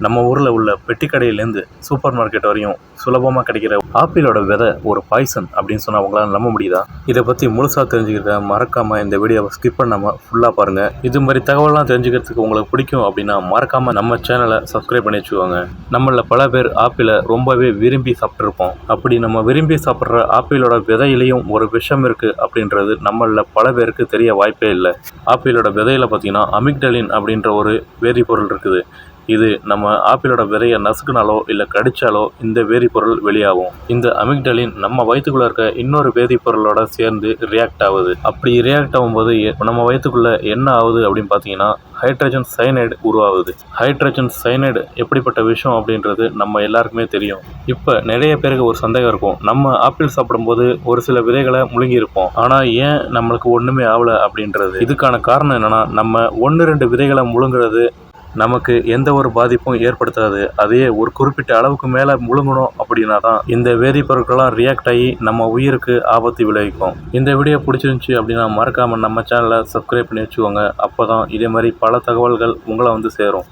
நம்ம ஊரில் உள்ள பெட்டி கடையிலேருந்து சூப்பர் மார்க்கெட் வரையும் சுலபமாக கிடைக்கிற ஆப்பிளோட விதை ஒரு பாய்சன் அப்படின்னு சொன்னால் உங்களால் நம்ப முடியுதா? இதை பற்றி முழுசாக தெரிஞ்சுக்கிட்ட மறக்காமல் இந்த வீடியோவை ஸ்கிப் பண்ணாமல் ஃபுல்லாக பாருங்கள். இது மாதிரி தகவலாம் தெரிஞ்சுக்கிறதுக்கு உங்களுக்கு பிடிக்கும் அப்படின்னா மறக்காமல் நம்ம சேனலை சப்ஸ்கிரைப் பண்ணி வச்சுக்கோங்க. நம்மள பல பேர் ஆப்பிளை ரொம்பவே விரும்பி சாப்பிட்ருப்போம். அப்படி நம்ம விரும்பி சாப்பிட்ற ஆப்பிளோட விதையிலையும் ஒரு விஷம் இருக்குது அப்படின்றது நம்மள பல பேருக்கு தெரிய வாய்ப்பே இல்லை. ஆப்பிளோட விதையில் பார்த்தீங்கன்னா அமிக்டலின் அப்படின்ற ஒரு வேதிப்பொருள் இருக்குது. இது நம்ம ஆப்பிளோட விதையை நசுக்குனாலோ இல்லை கடிச்சாலோ இந்த வேதிப்பொருள் வெளியாகும். இந்த அமிக்டலின் நம்ம வயிற்றுக்குள்ளே இருக்க இன்னொரு வேதிப்பொருளோட சேர்ந்து ரியாக்ட் ஆகுது. அப்படி ரியாக்ட் ஆகும்போது நம்ம வயிற்றுக்குள்ளே என்ன ஆகுது அப்படின்னு பார்த்தீங்கன்னா ஹைட்ரஜன் சயனைடு உருவாகுது. ஹைட்ரஜன் சயனைடு எப்படிப்பட்ட விஷயம் அப்படின்றது நம்ம எல்லாருக்குமே தெரியும். இப்போ நிறைய பேருக்கு ஒரு சந்தேகம் இருக்கும், நம்ம ஆப்பிள் சாப்பிடும்போது ஒரு சில விதைகளை முழுங்கி இருப்போம், ஆனால் ஏன் நம்மளுக்கு ஒன்றுமே ஆகலை அப்படின்றது. இதுக்கான காரணம் என்னென்னா, நம்ம 1-2 விதைகளை முழுங்குறது நமக்கு எந்த ஒரு பாதிப்பும் ஏற்படுத்தாது. அதையே ஒரு குறிப்பிட்ட அளவுக்கு மேலே முழுங்கணும் அப்படின்னா தான் இந்த வேதிப்பொருட்கள்லாம் ரியாக்ட் ஆகி நம்ம உயிருக்கு ஆபத்து விளைவிக்கும். இந்த வீடியோ பிடிச்சிருந்துச்சி அப்படின்னா மறக்காமல் நம்ம சேனலை சப்ஸ்கிரைப் பண்ணி வச்சுக்கோங்க. அப்போ தான் இதே மாதிரி பல தகவல்கள் உங்களை வந்து சேரும்.